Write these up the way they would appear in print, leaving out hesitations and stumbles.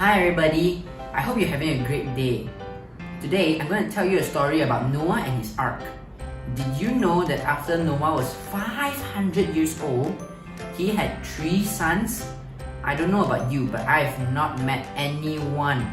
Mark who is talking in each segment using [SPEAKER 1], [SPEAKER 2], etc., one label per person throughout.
[SPEAKER 1] Hi everybody, I hope you're having a great day. Today, I'm going to tell you a story about Noah and his ark. Did you know that after Noah was 500 years old, he had 3 sons? I don't know about you, but I have not met anyone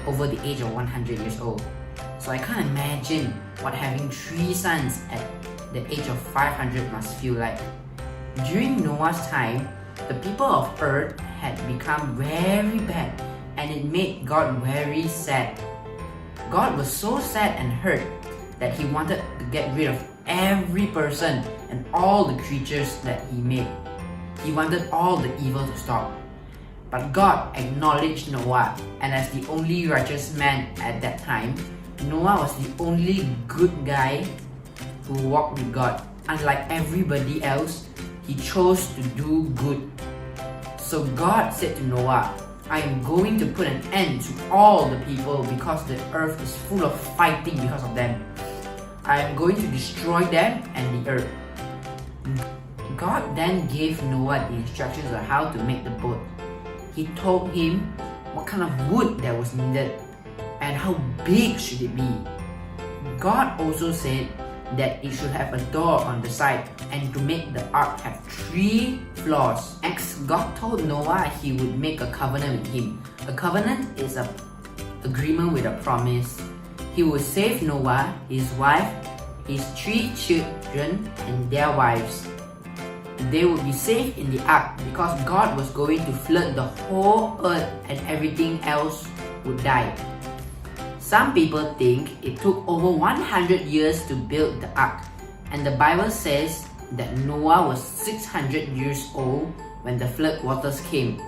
[SPEAKER 1] over the age of 100 years old. So I can't imagine what having 3 sons at the age of 500 must feel like. During Noah's time, the people of earth had become very bad, and it made God very sad. God was so sad and hurt that he wanted to get rid of every person and all the creatures that he made. He wanted all the evil to stop. But God acknowledged Noah, and as the only righteous man at that time, Noah was the only good guy who walked with God. Unlike everybody else, he chose to do good. So God said to Noah, I am going to put an end to all the people because the earth is full of fighting because of them. I am going to destroy them and the earth. God then gave Noah the instructions on how to make the boat. He told him what kind of wood that was needed and how big should it be. God also said that it should have a door on the side and to make the ark have 3 floors. Next, God told Noah he would make a covenant with him. A covenant is an agreement with a promise. He would save Noah, his wife, his 3 children and their wives. They would be safe in the ark because God was going to flood the whole earth and everything else would die. Some people think it took over 100 years to build the ark, and the Bible says that Noah was 600 years old when the flood waters came.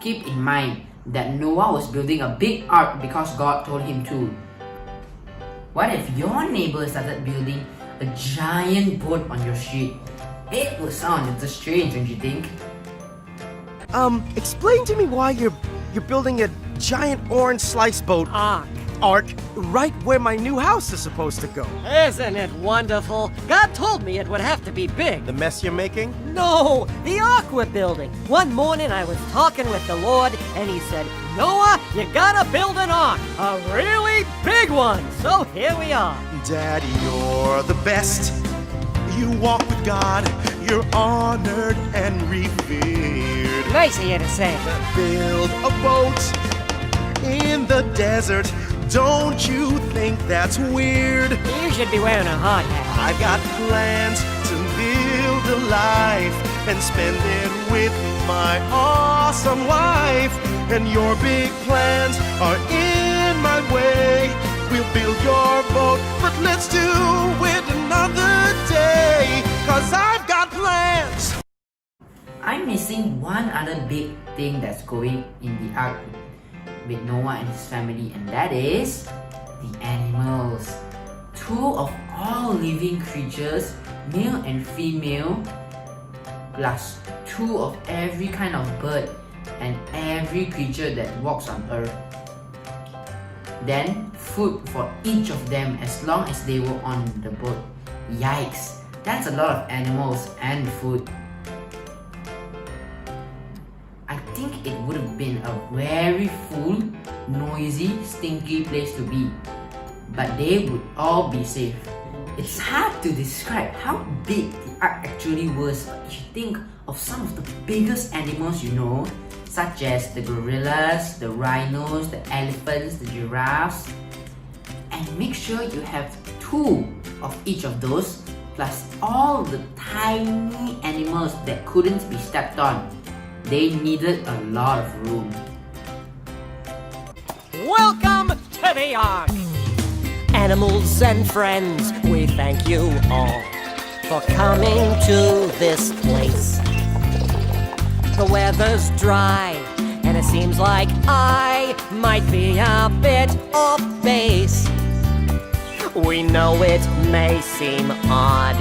[SPEAKER 1] Keep in mind that Noah was building a big ark because God told him to. What if your neighbor started building a giant boat on your street? It would sound a little strange, don't you think?
[SPEAKER 2] Explain to me why you're building a giant orange slice boat ark right where my new house is supposed to go.
[SPEAKER 3] Isn't it wonderful? God told me it would have to be big.
[SPEAKER 2] The mess you're making?
[SPEAKER 3] No, the ark we're building. One morning I was talking with the Lord and he said, Noah, you gotta build an ark, a really big one. So here we are.
[SPEAKER 4] Daddy, you're the best. You walk with God, you're honored and revered.
[SPEAKER 3] Nice of you to say.
[SPEAKER 4] Build a boat in the desert. Don't you think that's weird?
[SPEAKER 3] You should be wearing a hard hat.
[SPEAKER 4] I've got plans to build a life and spend it with my awesome wife. And your big plans are in my way. We'll build your boat, but let's do it another day, 'cause I've got plans.
[SPEAKER 1] I'm missing one other big thing that's going in the ark with Noah and his family, and that is the animals. 2 of all living creatures, male and female, plus 2 of every kind of bird and every creature that walks on earth. Then food for each of them as long as they were on the boat. Yikes, that's a lot of animals and food. I think it would have been a very full, noisy, stinky place to be. But they would all be safe. It's hard to describe how big the ark actually was, but if you think of some of the biggest animals you know, such as the gorillas, the rhinos, the elephants, the giraffes, and make sure you have 2 of each of those, plus all the tiny animals that couldn't be stepped on. They needed a lot of room.
[SPEAKER 3] Welcome to the ark. Animals and friends, we thank you all for coming to this place. The weather's dry, and it seems like I might be a bit off base. We know it may seem odd,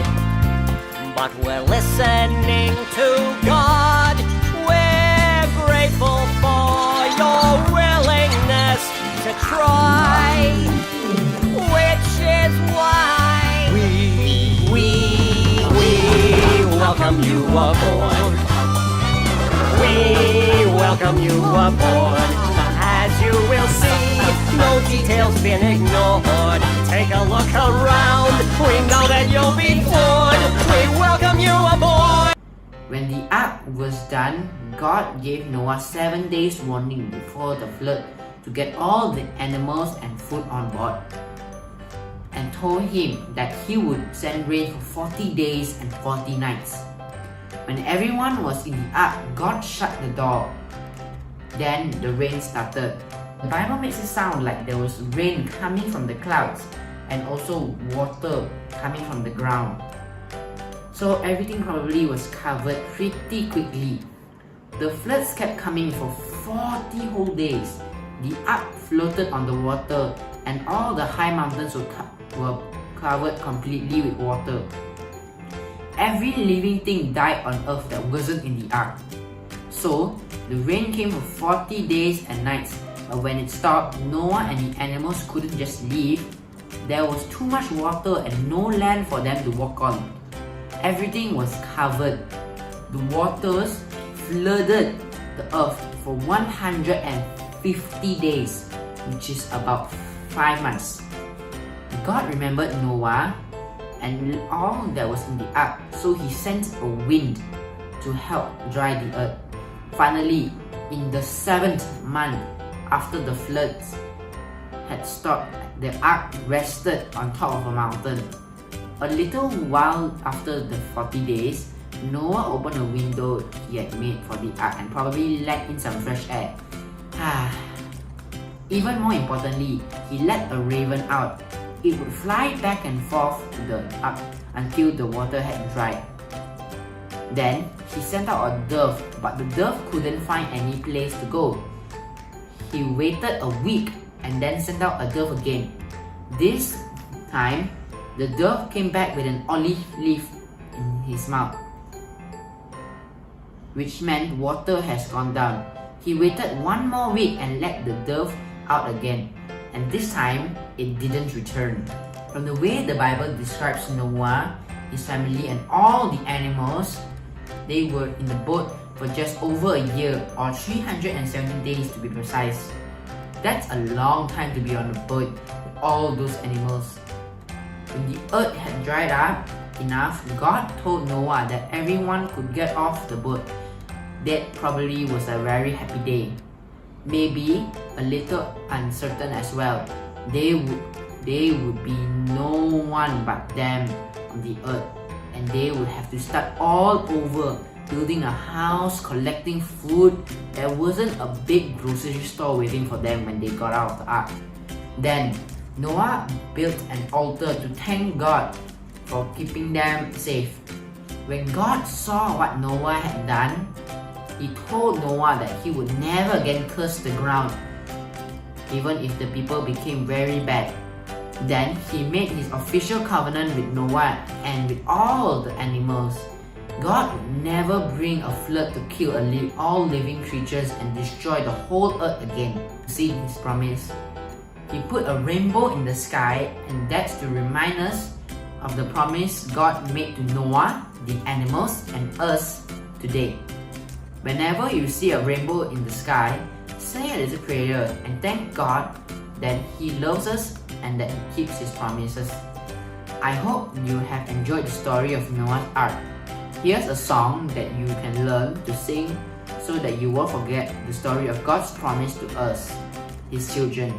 [SPEAKER 3] but we're listening to God. We're grateful for your willingness to try, which is why we welcome you aboard. We welcome you aboard. As you will see, no details been ignored. Take a look around. We know that you'll be floored. We welcome you aboard.
[SPEAKER 1] When the ark was done, God gave Noah 7 days warning before the flood to get all the animals and food on board, and told him that he would send rain for 40 days and 40 nights. When everyone was in the ark, God shut the door. Then the rain started. The Bible makes it sound like there was rain coming from the clouds and also water coming from the ground. So everything probably was covered pretty quickly. The floods kept coming for 40 whole days. The ark floated on the water and all the high mountains were covered completely with water. Every living thing died on earth that wasn't in the ark. So the rain came for 40 days and nights, but when it stopped, Noah and the animals couldn't just leave. There was too much water and no land for them to walk on. Everything was covered. The waters flooded the earth for 150 days, which is about 5 months. God remembered Noah and all that was in the ark, so he sent a wind to help dry the earth. Finally, in the 7th month after the floods had stopped, the ark rested on top of a mountain. A little while after the 40 days, Noah opened a window he had made for the ark and probably let in some fresh air. Even more importantly, he let a raven out. It would fly back and forth to the ark until the water had dried. Then he sent out a dove, but the dove couldn't find any place to go. He waited a week and then sent out a dove again. This time, the dove came back with an olive leaf in his mouth, which meant water has gone down. He waited 1 more week and let the dove out again, and this time it didn't return. From the way the Bible describes Noah, his family and all the animals, they were in the boat for just over a year, or 370 days to be precise. That's a long time to be on a boat with all those animals. When the earth had dried up enough, God told Noah that everyone could get off the boat. That probably was a very happy day. Maybe a little uncertain as well. There would be no one but them on the earth, and they would have to start all over, building a house, collecting food. There wasn't a big grocery store waiting for them when they got out of the ark. Then Noah built an altar to thank God for keeping them safe. When God saw what Noah had done, he told Noah that he would never again curse the ground, even if the people became very bad. Then he made his official covenant with Noah and with all the animals. God would never bring a flood to kill all living creatures and destroy the whole earth again. See his promise. He put a rainbow in the sky, and that's to remind us of the promise God made to Noah, the animals, and us today. Whenever you see a rainbow in the sky, say a little prayer and thank God that He loves us and that He keeps His promises. I hope you have enjoyed the story of Noah's Ark. Here's a song that you can learn to sing so that you won't forget the story of God's promise to us, His children.